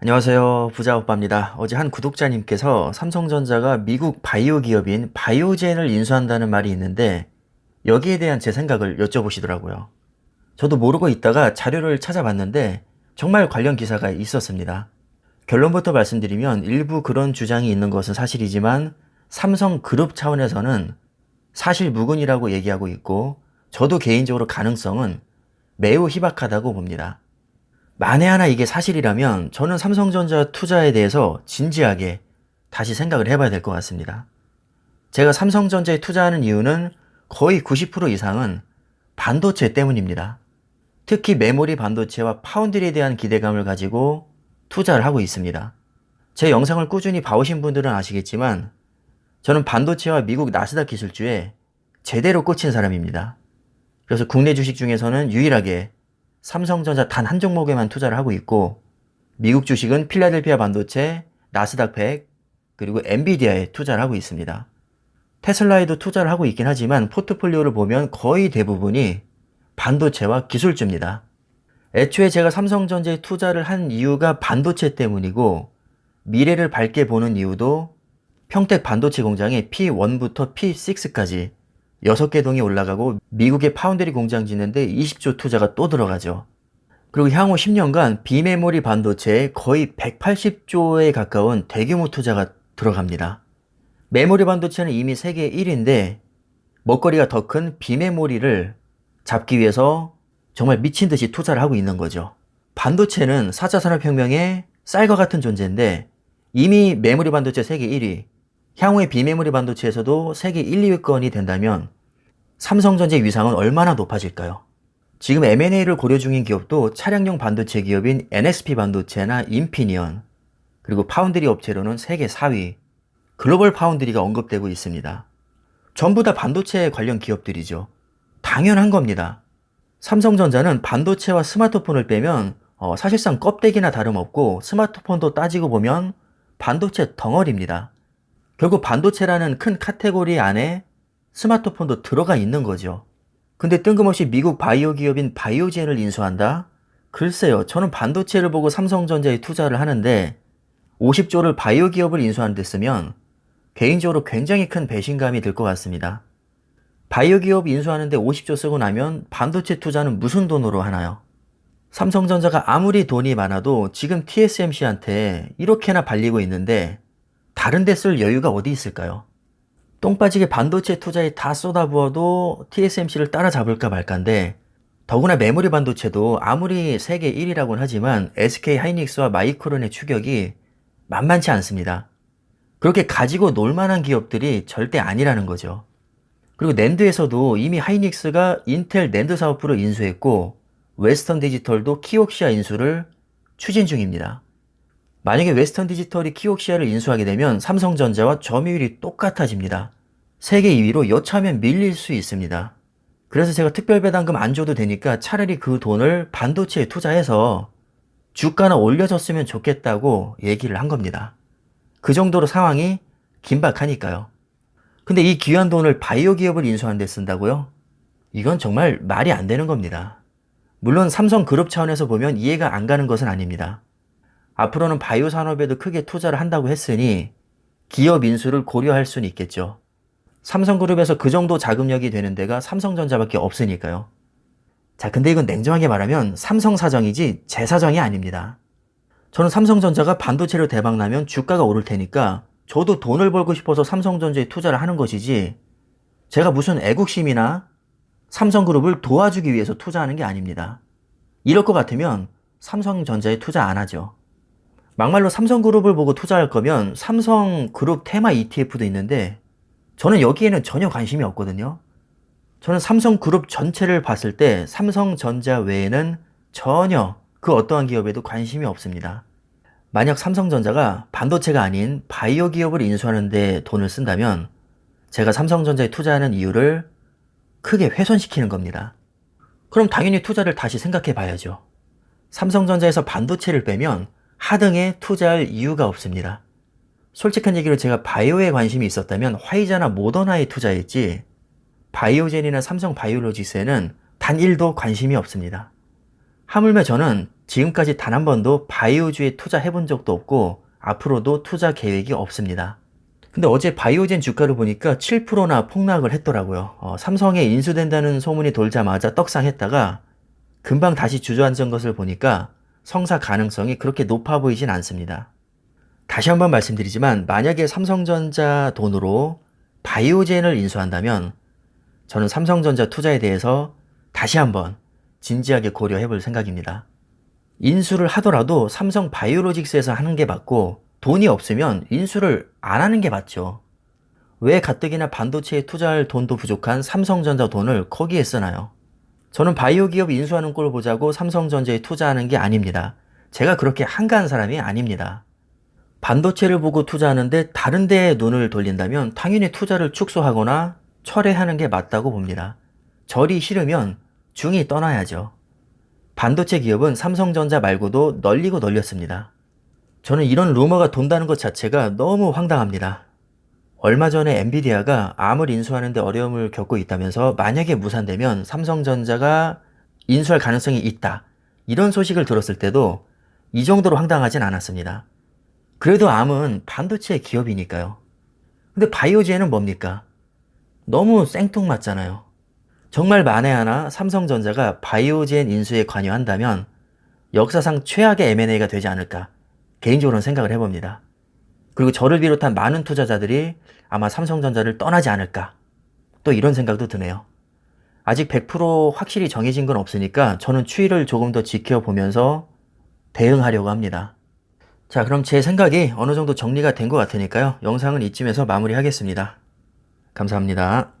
안녕하세요. 부자오빠입니다. 어제 한 구독자님께서 삼성전자가 미국 바이오 기업인 바이오젠을 인수한다는 말이 있는데 여기에 대한 제 생각을 여쭤보시더라고요. 저도 모르고 있다가 자료를 찾아봤는데 정말 관련 기사가 있었습니다. 결론부터 말씀드리면 일부 그런 주장이 있는 것은 사실이지만 삼성그룹 차원에서는 사실 무근이라고 얘기하고 있고 저도 개인적으로 가능성은 매우 희박하다고 봅니다. 만에 하나 이게 사실이라면 저는 삼성전자 투자에 대해서 진지하게 다시 생각을 해봐야 될 것 같습니다. 제가 삼성전자에 투자하는 이유는 거의 90% 이상은 반도체 때문입니다. 특히 메모리 반도체와 파운드리에 대한 기대감을 가지고 투자를 하고 있습니다. 제 영상을 꾸준히 봐오신 분들은 아시겠지만 저는 반도체와 미국 나스닥 기술주에 제대로 꽂힌 사람입니다. 그래서 국내 주식 중에서는 유일하게 삼성전자 단 한 종목에만 투자를 하고 있고 미국 주식은 필라델피아 반도체, 나스닥 100, 그리고 엔비디아에 투자를 하고 있습니다. 테슬라에도 투자를 하고 있긴 하지만 포트폴리오를 보면 거의 대부분이 반도체와 기술주입니다. 애초에 제가 삼성전자에 투자를 한 이유가 반도체 때문이고 미래를 밝게 보는 이유도 평택 반도체 공장에 P1부터 P6까지 6개 동이 올라가고 미국의 파운드리 공장 짓는데 20조 투자가 또 들어가죠. 그리고 향후 10년간 비메모리 반도체에 거의 180조에 가까운 대규모 투자가 들어갑니다. 메모리 반도체는 이미 세계 1위인데 먹거리가 더 큰 비메모리를 잡기 위해서 정말 미친 듯이 투자를 하고 있는 거죠. 반도체는 4차 산업혁명의 쌀과 같은 존재인데 이미 메모리 반도체 세계 1위, 향후에 비메모리 반도체에서도 세계 1, 2위권이 된다면 삼성전자의 위상은 얼마나 높아질까요? 지금 M&A를 고려 중인 기업도 차량용 반도체 기업인 NXP 반도체나 인피니언, 그리고 파운드리 업체로는 세계 4위, 글로벌 파운드리가 언급되고 있습니다. 전부 다 반도체 관련 기업들이죠. 당연한 겁니다. 삼성전자는 반도체와 스마트폰을 빼면 사실상 껍데기나 다름없고 스마트폰도 따지고 보면 반도체 덩어리입니다. 결국 반도체라는 큰 카테고리 안에 스마트폰도 들어가 있는 거죠. 근데 뜬금없이 미국 바이오 기업인 바이오젠을 인수한다? 글쎄요, 저는 반도체를 보고 삼성전자에 투자를 하는데 50조를 바이오 기업을 인수하는 데 쓰면 개인적으로 굉장히 큰 배신감이 들 것 같습니다. 바이오 기업 인수하는데 50조 쓰고 나면 반도체 투자는 무슨 돈으로 하나요? 삼성전자가 아무리 돈이 많아도 지금 TSMC한테 이렇게나 발리고 있는데 다른 데 쓸 여유가 어디 있을까요? 똥 빠지게 반도체 투자에 다 쏟아부어도 TSMC를 따라잡을까 말까인데 더구나 메모리 반도체도 아무리 세계 1위라고는 하지만 SK 하이닉스와 마이크론의 추격이 만만치 않습니다. 그렇게 가지고 놀만한 기업들이 절대 아니라는 거죠. 그리고 낸드에서도 이미 하이닉스가 인텔 낸드 사업부를 인수했고 웨스턴 디지털도 키옥시아 인수를 추진 중입니다. 만약에 웨스턴 디지털이 키옥시아를 인수하게 되면 삼성전자와 점유율이 똑같아집니다. 세계 2위로 여차하면 밀릴 수 있습니다. 그래서 제가 특별배당금 안 줘도 되니까 차라리 그 돈을 반도체에 투자해서 주가나 올려줬으면 좋겠다고 얘기를 한 겁니다. 그 정도로 상황이 긴박하니까요. 근데 이 귀한 돈을 바이오 기업을 인수하는 데 쓴다고요? 이건 정말 말이 안 되는 겁니다. 물론 삼성그룹 차원에서 보면 이해가 안 가는 것은 아닙니다. 앞으로는 바이오 산업에도 크게 투자를 한다고 했으니 기업 인수를 고려할 수는 있겠죠. 삼성그룹에서 그 정도 자금력이 되는 데가 삼성전자밖에 없으니까요. 자, 근데 이건 냉정하게 말하면 삼성 사정이지 제 사정이 아닙니다. 저는 삼성전자가 반도체로 대박나면 주가가 오를 테니까 저도 돈을 벌고 싶어서 삼성전자에 투자를 하는 것이지 제가 무슨 애국심이나 삼성그룹을 도와주기 위해서 투자하는 게 아닙니다. 이럴 것 같으면 삼성전자에 투자 안 하죠. 막말로 삼성그룹을 보고 투자할 거면 삼성그룹 테마 ETF도 있는데 저는 여기에는 전혀 관심이 없거든요. 저는 삼성그룹 전체를 봤을 때 삼성전자 외에는 전혀 그 어떠한 기업에도 관심이 없습니다. 만약 삼성전자가 반도체가 아닌 바이오 기업을 인수하는 데 돈을 쓴다면 제가 삼성전자에 투자하는 이유를 크게 훼손시키는 겁니다. 그럼 당연히 투자를 다시 생각해 봐야죠. 삼성전자에서 반도체를 빼면 하등에 투자할 이유가 없습니다. 솔직한 얘기로 제가 바이오에 관심이 있었다면 화이자나 모더나에 투자했지 바이오젠이나 삼성바이오로직스에는 단 1도 관심이 없습니다. 하물며 저는 지금까지 단 한 번도 바이오주에 투자해본 적도 없고 앞으로도 투자 계획이 없습니다. 근데 어제 바이오젠 주가를 보니까 7%나 폭락을 했더라고요. 삼성에 인수된다는 소문이 돌자마자 떡상했다가 금방 다시 주저앉은 것을 보니까 성사 가능성이 그렇게 높아 보이진 않습니다. 다시 한번 말씀드리지만 만약에 삼성전자 돈으로 바이오젠을 인수한다면 저는 삼성전자 투자에 대해서 다시 한번 진지하게 고려해 볼 생각입니다. 인수를 하더라도 삼성 바이오로직스에서 하는 게 맞고 돈이 없으면 인수를 안 하는 게 맞죠. 왜 가뜩이나 반도체에 투자할 돈도 부족한 삼성전자 돈을 거기에 쓰나요? 저는 바이오 기업 인수하는 꼴 보자고 삼성전자에 투자하는 게 아닙니다. 제가 그렇게 한가한 사람이 아닙니다. 반도체를 보고 투자하는데 다른 데에 눈을 돌린다면 당연히 투자를 축소하거나 철회하는 게 맞다고 봅니다. 절이 싫으면 중이 떠나야죠. 반도체 기업은 삼성전자 말고도 널리고 널렸습니다. 저는 이런 루머가 돈다는 것 자체가 너무 황당합니다. 얼마 전에 엔비디아가 암을 인수하는데 어려움을 겪고 있다면서 만약에 무산되면 삼성전자가 인수할 가능성이 있다. 이런 소식을 들었을 때도 이 정도로 황당하진 않았습니다. 그래도 암은 반도체 기업이니까요. 근데 바이오젠은 뭡니까? 너무 생뚱맞잖아요. 정말 만에 하나 삼성전자가 바이오젠 인수에 관여한다면 역사상 최악의 M&A가 되지 않을까 개인적으로는 생각을 해봅니다. 그리고 저를 비롯한 많은 투자자들이 아마 삼성전자를 떠나지 않을까 또 이런 생각도 드네요. 아직 100% 확실히 정해진 건 없으니까 저는 추이를 조금 더 지켜보면서 대응하려고 합니다. 자, 그럼 제 생각이 어느 정도 정리가 된 것 같으니까요. 영상은 이쯤에서 마무리하겠습니다. 감사합니다.